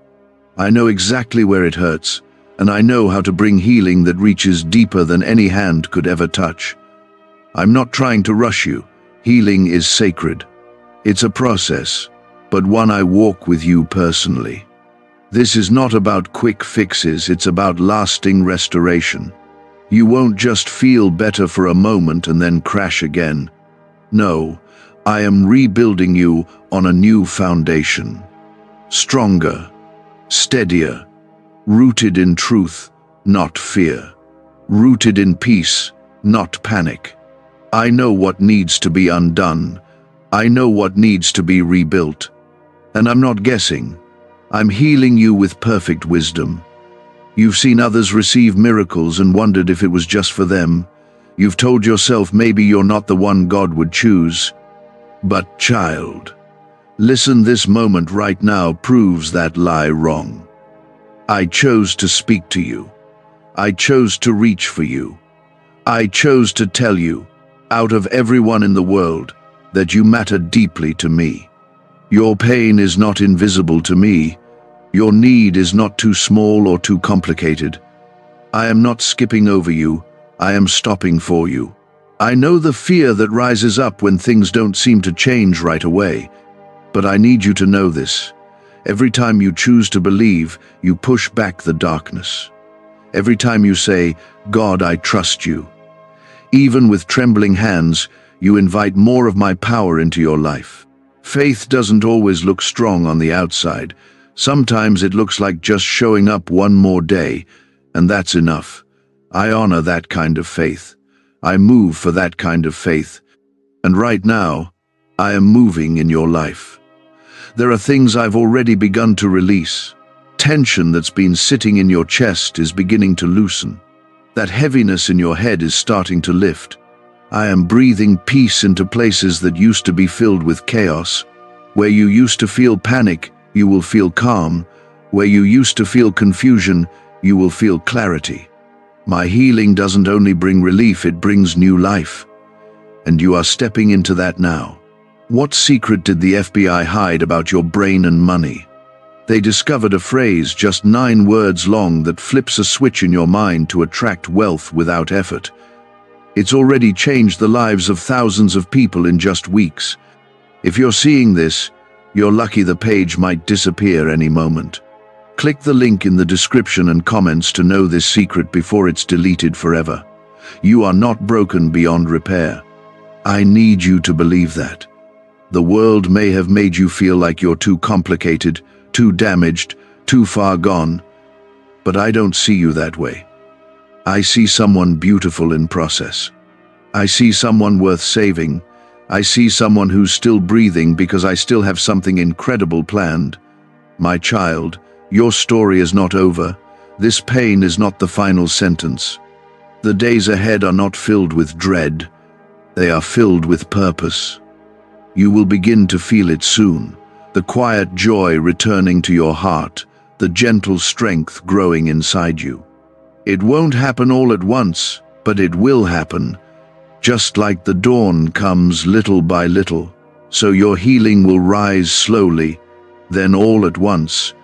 I know exactly where it hurts, and I know how to bring healing that reaches deeper than any hand could ever touch. I'm not trying to rush you. Healing is sacred. It's a process, but one I walk with you personally. This is not about quick fixes, it's about lasting restoration. You won't just feel better for a moment and then crash again. No, I am rebuilding you on a new foundation. Stronger, steadier, rooted in truth, not fear. Rooted in peace, not panic. I know what needs to be undone. I know what needs to be rebuilt. And I'm not guessing. I'm healing you with perfect wisdom. You've seen others receive miracles and wondered if it was just for them. You've told yourself maybe you're not the one God would choose. But child, listen, this moment right now proves that lie wrong. I chose to speak to you. I chose to reach for you. I chose to tell you, out of everyone in the world, that you matter deeply to me. Your pain is not invisible to me. Your need is not too small or too complicated. I am not skipping over you, I am stopping for you. I know the fear that rises up when things don't seem to change right away, but I need you to know this. Every time you choose to believe, you push back the darkness. Every time you say, God, I trust you. Even with trembling hands, you invite more of my power into your life. Faith doesn't always look strong on the outside. Sometimes it looks like just showing up one more day, and that's enough. I honor that kind of faith. I move for that kind of faith. And right now, I am moving in your life. There are things I've already begun to release. Tension that's been sitting in your chest is beginning to loosen. That heaviness in your head is starting to lift. I am breathing peace into places that used to be filled with chaos. Where you used to feel panic, you will feel calm. Where you used to feel confusion, you will feel clarity. My healing doesn't only bring relief, it brings new life. And you are stepping into that now. What secret did the FBI hide about your brain and money? They discovered a phrase just 9 words long that flips a switch in your mind to attract wealth without effort. It's already changed the lives of thousands of people in just weeks. If you're seeing this, you're lucky the page might disappear any moment. Click the link in the description and comments to know this secret before it's deleted forever. You are not broken beyond repair. I need you to believe that. The world may have made you feel like you're too complicated, too damaged, too far gone, but I don't see you that way. I see someone beautiful in process. I see someone worth saving. I see someone who's still breathing because I still have something incredible planned. My child, your story is not over. This pain is not the final sentence. The days ahead are not filled with dread. They are filled with purpose. You will begin to feel it soon. The quiet joy returning to your heart, the gentle strength growing inside you. It won't happen all at once, but it will happen. Just like the dawn comes little by little, so your healing will rise slowly, then all at once.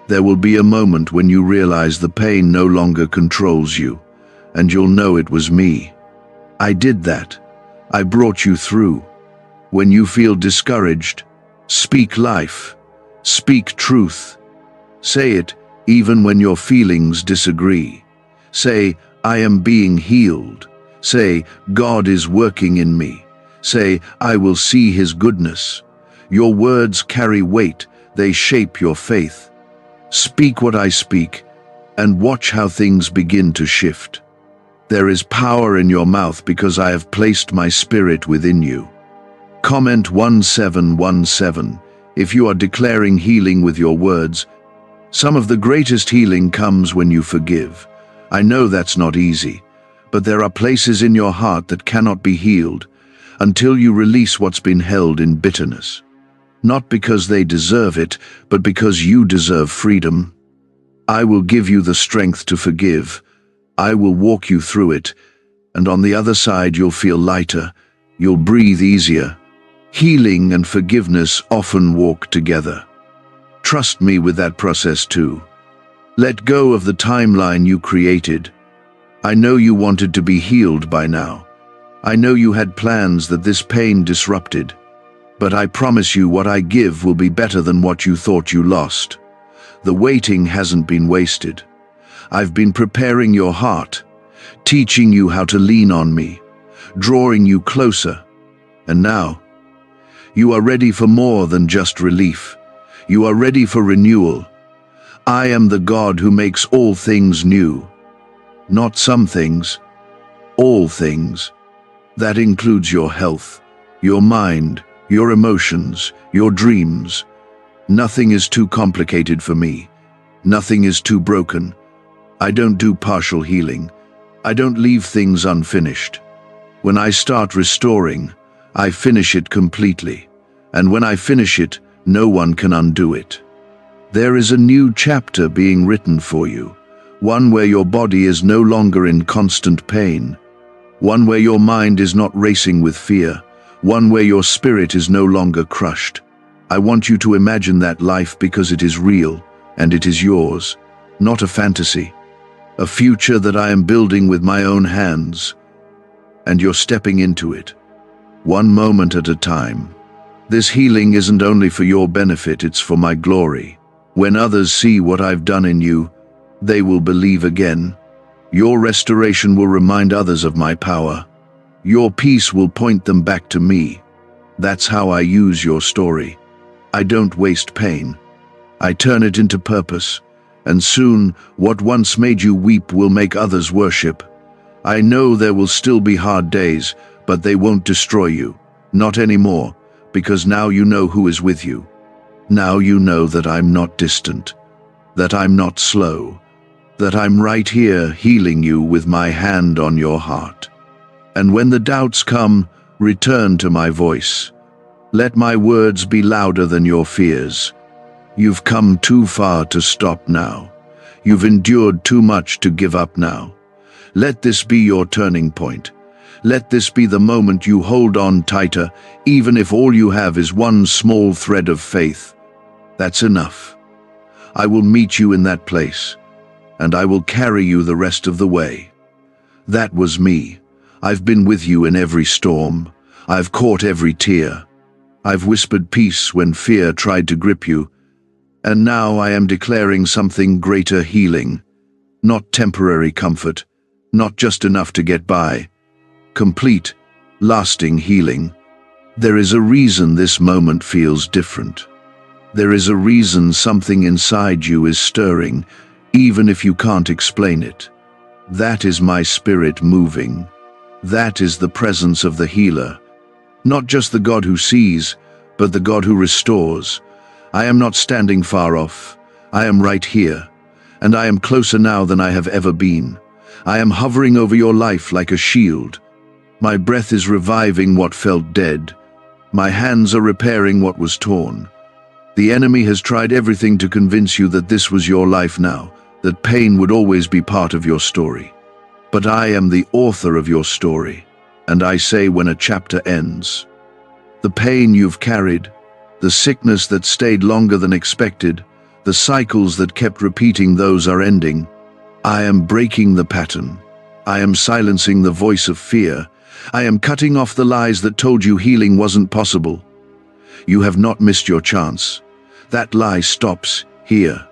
There will be a moment when you realize the pain no longer controls you, and you'll know it was me. I did that. I brought you through. When you feel discouraged, speak life. Speak truth. Say it even when your feelings disagree. Say, I am being healed. Say, God is working in me. Say, I will see His goodness. Your words carry weight. They shape your faith. Speak what I speak, and watch how things begin to shift. There is power in your mouth because I have placed my spirit within you. Comment 1717 if you are declaring healing with your words. Some of the greatest healing comes when you forgive. I know that's not easy, but there are places in your heart that cannot be healed until you release what's been held in bitterness. Not because they deserve it, but because you deserve freedom. I will give you the strength to forgive. I will walk you through it, and on the other side you'll feel lighter. You'll breathe easier. Healing and forgiveness often walk together. Trust me with that process too. Let go of the timeline you created. I know you wanted to be healed by now. I know you had plans that this pain disrupted. But I promise you what I give will be better than what you thought you lost. The waiting hasn't been wasted. I've been preparing your heart, teaching you how to lean on me, drawing you closer. And now, you are ready for more than just relief. You are ready for renewal. I am the God who makes all things new. Not some things, all things. That includes your health, your mind, your emotions, your dreams. Nothing is too complicated for me. Nothing is too broken. I don't do partial healing. I don't leave things unfinished. When I start restoring, I finish it completely. And when I finish it, no one can undo it. There is a new chapter being written for you. One where your body is no longer in constant pain. One where your mind is not racing with fear. One where your spirit is no longer crushed. I want you to imagine that life because it is real. and it is yours, not a fantasy, a future that I am building with my own hands, and you're stepping into it, one moment at a time. This healing isn't only for your benefit, it's for my glory. When others see what I've done in you, they will believe again. Your restoration will remind others of my power. Your peace will point them back to me. That's how I use your story. I don't waste pain. I turn it into purpose, and soon what once made you weep will make others worship. I know there will still be hard days, but they won't destroy you. Not anymore, because now you know who is with you. Now you know that I'm not distant, that I'm not slow, that I'm right here healing you with my hand on your heart. And when the doubts come, return to my voice. Let my words be louder than your fears. You've come too far to stop now. You've endured too much to give up now. Let this be your turning point. Let this be the moment you hold on tighter, even if all you have is one small thread of faith. That's enough. I will meet you in that place, and I will carry you the rest of the way. That was me. I've been with you in every storm. I've caught every tear. I've whispered peace when fear tried to grip you. And now I am declaring something greater: healing. Not temporary comfort, not just enough to get by. Complete, lasting healing. There is a reason this moment feels different. There is a reason something inside you is stirring, even if you can't explain it. That is my spirit moving. That is the presence of the healer. Not just the God who sees, but the God who restores. I am not standing far off. I am right here, and I am closer now than I have ever been. I am hovering over your life like a shield. My breath is reviving what felt dead. My hands are repairing what was torn. The enemy has tried everything to convince you that this was your life now, that pain would always be part of your story. But I am the author of your story, and I say when a chapter ends, the pain you've carried, the sickness that stayed longer than expected, the cycles that kept repeating, those are ending. I am breaking the pattern. I am silencing the voice of fear. I am cutting off the lies that told you healing wasn't possible. You have not missed your chance. That lie stops here.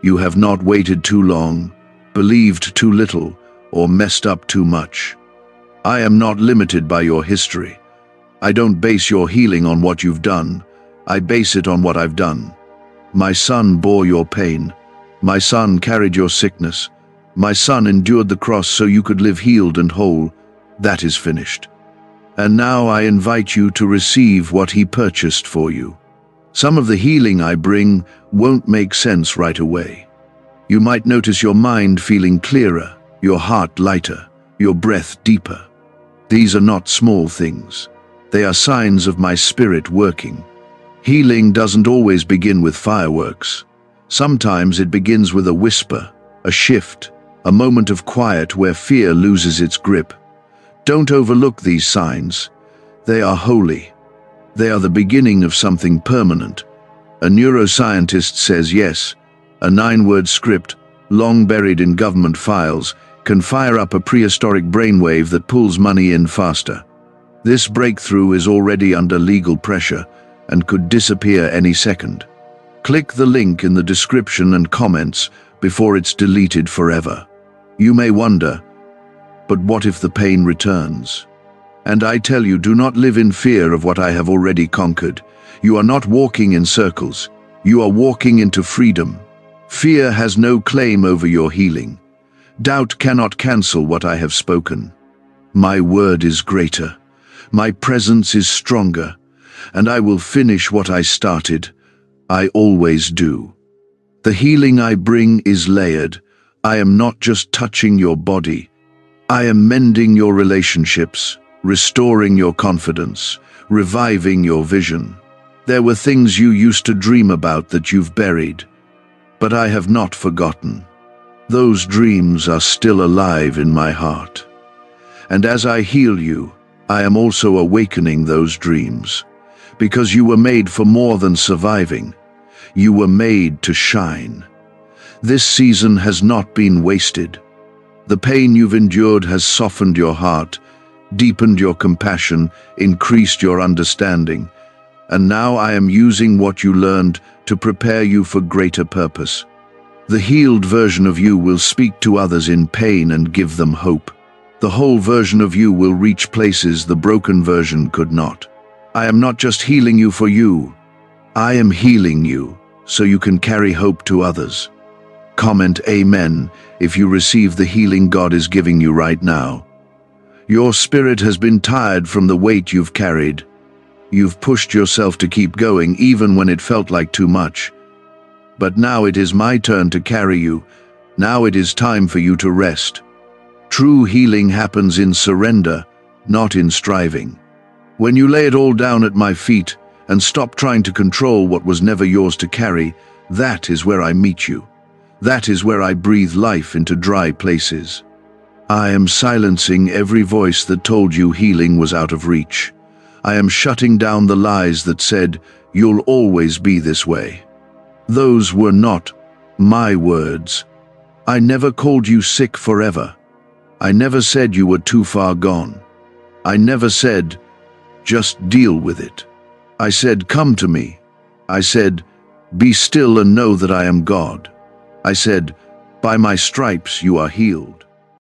You have not waited too long, believed too little, or messed up too much. I am not limited by your history. I don't base your healing on what you've done. I base it on what I've done. My son bore your pain. My son carried your sickness. My son endured the cross so you could live healed and whole. That is finished. And now I invite you to receive what he purchased for you. Some of the healing I bring won't make sense right away. You might notice your mind feeling clearer, your heart lighter, your breath deeper. These are not small things. They are signs of my spirit working. Healing doesn't always begin with fireworks. Sometimes it begins with a whisper, a shift, a moment of quiet where fear loses its grip. Don't overlook these signs. They are holy. They are the beginning of something permanent. A neuroscientist says yes, a 9-word script, long buried in government files, can fire up a prehistoric brainwave that pulls money in faster. This breakthrough is already under legal pressure and could disappear any second. Click the link in the description and comments before it's deleted forever. You may wonder, but what if the pain returns? And I tell you, do not live in fear of what I have already conquered. You are not walking in circles. You are walking into freedom. Fear has no claim over your healing. Doubt cannot cancel what I have spoken. My word is greater. My presence is stronger. And I will finish what I started. I always do. The healing I bring is layered. I am not just touching your body. I am mending your relationships, restoring your confidence, reviving your vision. There were things you used to dream about that you've buried, but I have not forgotten. Those dreams are still alive in my heart. And as I heal you, I am also awakening those dreams, because you were made for more than surviving. You were made to shine. This season has not been wasted. The pain you've endured has softened your heart, deepened your compassion, increased your understanding. And now I am using what you learned to prepare you for greater purpose. The healed version of you will speak to others in pain and give them hope. The whole version of you will reach places the broken version could not. I am not just healing you for you. I am healing you so you can carry hope to others. Comment Amen if you receive the healing God is giving you right now. Your spirit has been tired from the weight you've carried. You've pushed yourself to keep going even when it felt like too much. But now it is my turn to carry you. Now it is time for you to rest. True healing happens in surrender, not in striving. When you lay it all down at my feet and stop trying to control what was never yours to carry, that is where I meet you. That is where I breathe life into dry places. I am silencing every voice that told you healing was out of reach. I am shutting down the lies that said, "You'll always be this way." Those were not my words. I never called you sick forever. I never said you were too far gone. I never said, "Just deal with it." I said, "Come to me." I said, "Be still and know that I am God." I said, "By my stripes you are healed."